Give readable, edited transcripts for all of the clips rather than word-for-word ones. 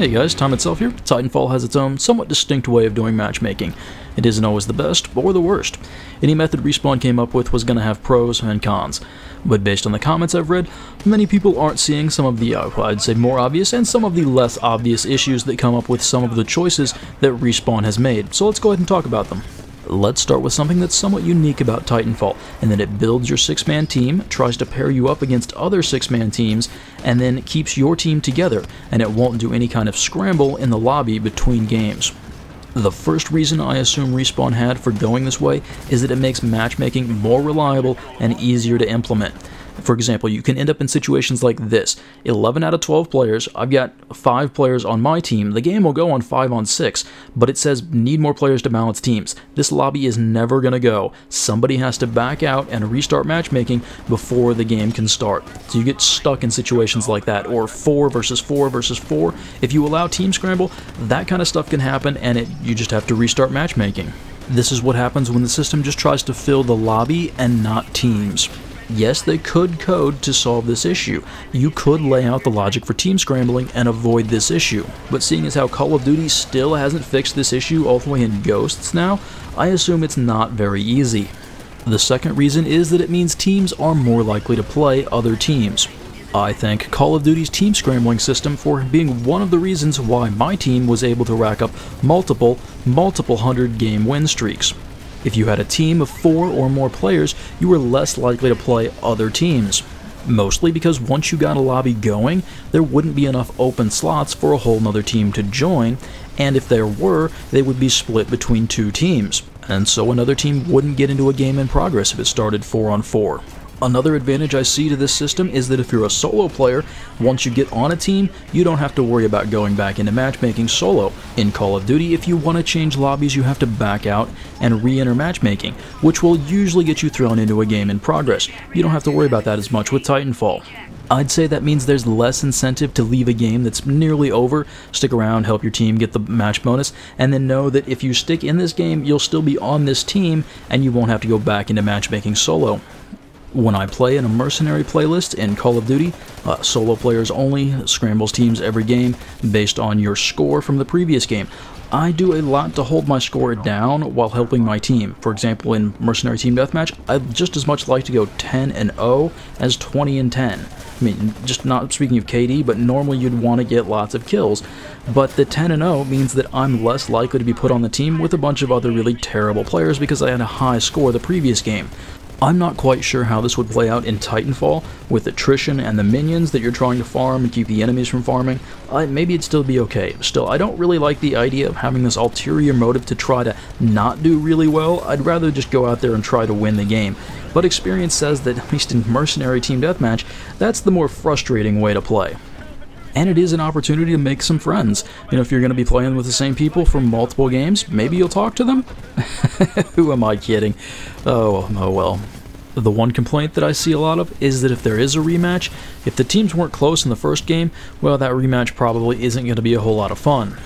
Hey guys, time itself here. Titanfall has its own, somewhat distinct way of doing matchmaking. It isn't always the best, or the worst. Any method Respawn came up with was going to have pros and cons. But based on the comments I've read, many people aren't seeing some of the, I'd say more obvious, and some of the less obvious issues that come up with some of the choices that Respawn has made. So let's go ahead and talk about them. Let's start with something that's somewhat unique about Titanfall, and that it builds your 6-man team, tries to pair you up against other 6-man teams, and then keeps your team together, and it won't do any kind of scramble in the lobby between games. The first reason I assume Respawn had for going this way is that it makes matchmaking more reliable and easier to implement. For example, you can end up in situations like this. 11 out of 12 players, I've got 5 players on my team. The game will go on 5 on 6, but it says need more players to balance teams. This lobby is never going to go. Somebody has to back out and restart matchmaking before the game can start. So you get stuck in situations like that, or 4 versus 4 versus 4. If you allow team scramble, that kind of stuff can happen, and you just have to restart matchmaking. This is what happens when the system just tries to fill the lobby and not teams. Yes, they could code to solve this issue. You could lay out the logic for team scrambling and avoid this issue. But seeing as how Call of Duty still hasn't fixed this issue all the way in Ghosts now, I assume it's not very easy. The second reason is that it means teams are more likely to play other teams. I thank Call of Duty's team scrambling system for being one of the reasons why my team was able to rack up multiple 100-game win streaks. If you had a team of 4 or more players, you were less likely to play other teams. Mostly because once you got a lobby going, there wouldn't be enough open slots for a whole nother team to join, and if there were, they would be split between 2 teams, and so another team wouldn't get into a game in progress if it started 4 on 4. Another advantage I see to this system is that if you're a solo player, once you get on a team, you don't have to worry about going back into matchmaking solo. In Call of Duty, if you want to change lobbies, you have to back out and re-enter matchmaking, which will usually get you thrown into a game in progress. You don't have to worry about that as much with Titanfall. I'd say that means there's less incentive to leave a game that's nearly over, stick around, help your team get the match bonus, and then know that if you stick in this game, you'll still be on this team, and you won't have to go back into matchmaking solo. When I play in a mercenary playlist in Call of Duty, solo players only, scrambles teams every game based on your score from the previous game. I do a lot to hold my score down while helping my team. For example, in Mercenary Team Deathmatch, I'd just as much like to go 10-0 as 20-10. I mean, just not speaking of KD, but normally you'd want to get lots of kills. But the 10-0 means that I'm less likely to be put on the team with a bunch of other really terrible players because I had a high score the previous game. I'm not quite sure how this would play out in Titanfall, with attrition and the minions that you're trying to farm and keep the enemies from farming. Maybe it'd still be okay. Still, I don't really like the idea of having this ulterior motive to try to not do really well. I'd rather just go out there and try to win the game. But experience says that, at least in Mercenary Team Deathmatch, that's the more frustrating way to play. And it is an opportunity to make some friends. You know, if you're going to be playing with the same people for multiple games, maybe you'll talk to them? Who am I kidding? Oh well. The one complaint that I see a lot of is that if there is a rematch, if the teams weren't close in the first game, well, that rematch probably isn't going to be a whole lot of fun.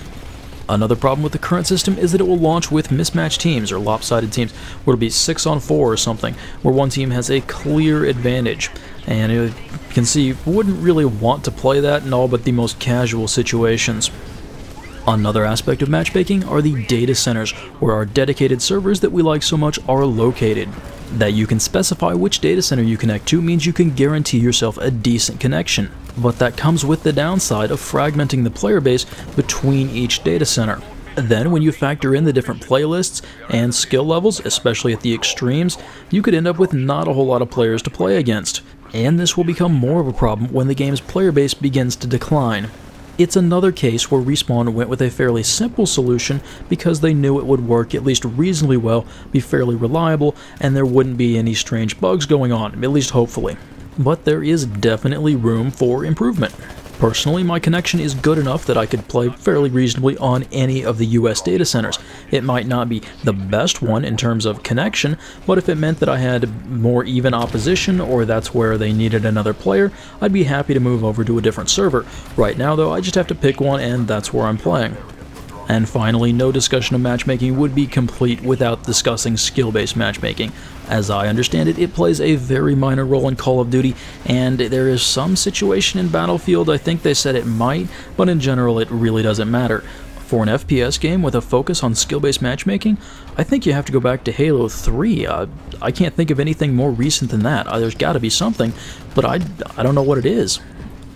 Another problem with the current system is that it will launch with mismatched teams or lopsided teams, where it'll be 6 on 4 or something, where one team has a clear advantage. And you can see, wouldn't really want to play that in all but the most casual situations. Another aspect of matchmaking are the data centers, where our dedicated servers that we like so much are located. That you can specify which data center you connect to means you can guarantee yourself a decent connection, but that comes with the downside of fragmenting the player base between each data center. Then when you factor in the different playlists and skill levels, especially at the extremes, you could end up with not a whole lot of players to play against. And this will become more of a problem when the game's player base begins to decline. It's another case where Respawn went with a fairly simple solution because they knew it would work at least reasonably well, be fairly reliable, and there wouldn't be any strange bugs going on, at least hopefully. But there is definitely room for improvement. Personally, my connection is good enough that I could play fairly reasonably on any of the US data centers. It might not be the best one in terms of connection, but if it meant that I had more even opposition, or that's where they needed another player, I'd be happy to move over to a different server. Right now though, I just have to pick one, and that's where I'm playing. And finally, no discussion of matchmaking would be complete without discussing skill-based matchmaking. As I understand it, it plays a very minor role in Call of Duty, and there is some situation in Battlefield I think they said it might, but in general it really doesn't matter. For an FPS game with a focus on skill-based matchmaking, I think you have to go back to Halo 3. I can't think of anything more recent than that. There's got to be something, but I don't know what it is.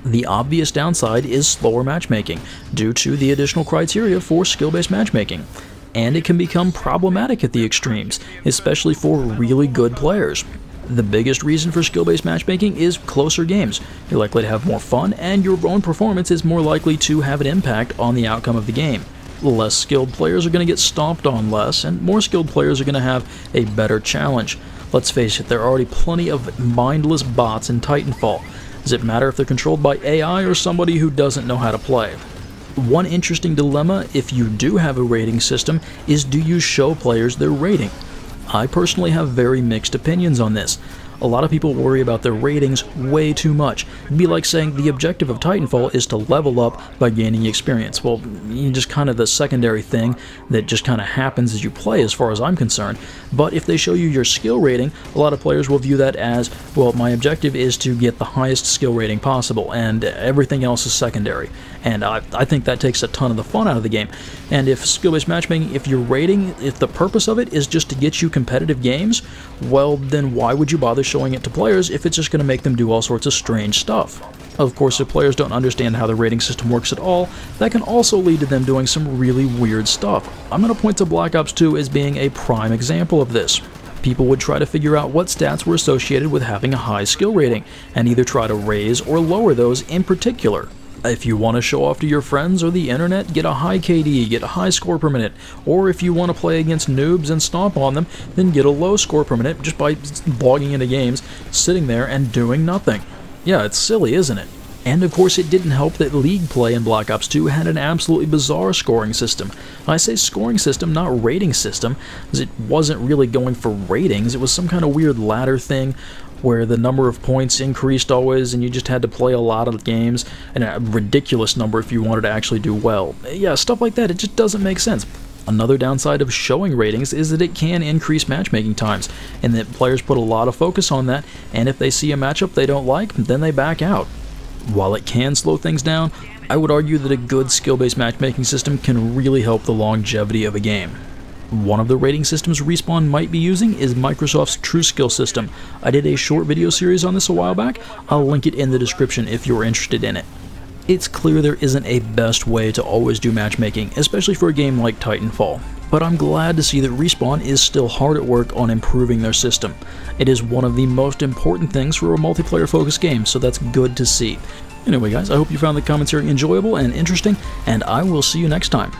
The obvious downside is slower matchmaking, due to the additional criteria for skill-based matchmaking. And it can become problematic at the extremes, especially for really good players. The biggest reason for skill-based matchmaking is closer games. You're likely to have more fun, and your own performance is more likely to have an impact on the outcome of the game. Less skilled players are going to get stomped on less, and more skilled players are going to have a better challenge. Let's face it, there are already plenty of mindless bots in Titanfall. Does it matter if they're controlled by AI or somebody who doesn't know how to play? One interesting dilemma, if you do have a rating system, is do you show players their rating? I personally have very mixed opinions on this. A lot of people worry about their ratings way too much. It'd be like saying the objective of Titanfall is to level up by gaining experience. Well, just kind of the secondary thing that just kind of happens as you play as far as I'm concerned. But if they show you your skill rating, a lot of players will view that as, well, my objective is to get the highest skill rating possible, and everything else is secondary. And I think that takes a ton of the fun out of the game. And if skill-based matchmaking, if your rating, if the purpose of it is just to get you competitive games, well, then why would you bother showing it to players if it's just going to make them do all sorts of strange stuff? Of course, if players don't understand how the rating system works at all, that can also lead to them doing some really weird stuff. I'm going to point to Black Ops 2 as being a prime example of this. People would try to figure out what stats were associated with having a high skill rating, and either try to raise or lower those in particular. If you want to show off to your friends or the internet, get a high KD, get a high score per minute. Or if you want to play against noobs and stomp on them, then get a low score per minute just by logging into games, sitting there and doing nothing. Yeah, it's silly, isn't it? And of course it didn't help that League play in Black Ops 2 had an absolutely bizarre scoring system. And I say scoring system, not rating system, as it wasn't really going for ratings. It was some kind of weird ladder thing where the number of points increased always and you just had to play a lot of games, and a ridiculous number if you wanted to actually do well. Yeah, stuff like that, it just doesn't make sense. Another downside of showing ratings is that it can increase matchmaking times, and that players put a lot of focus on that, and if they see a matchup they don't like, then they back out. While it can slow things down, I would argue that a good skill-based matchmaking system can really help the longevity of a game. One of the rating systems Respawn might be using is Microsoft's True Skill system. I did a short video series on this a while back. I'll link it in the description if you're interested in it. It's clear there isn't a best way to always do matchmaking, especially for a game like Titanfall. But I'm glad to see that Respawn is still hard at work on improving their system. It is one of the most important things for a multiplayer-focused game, so that's good to see. Anyway guys, I hope you found the commentary enjoyable and interesting, and I will see you next time.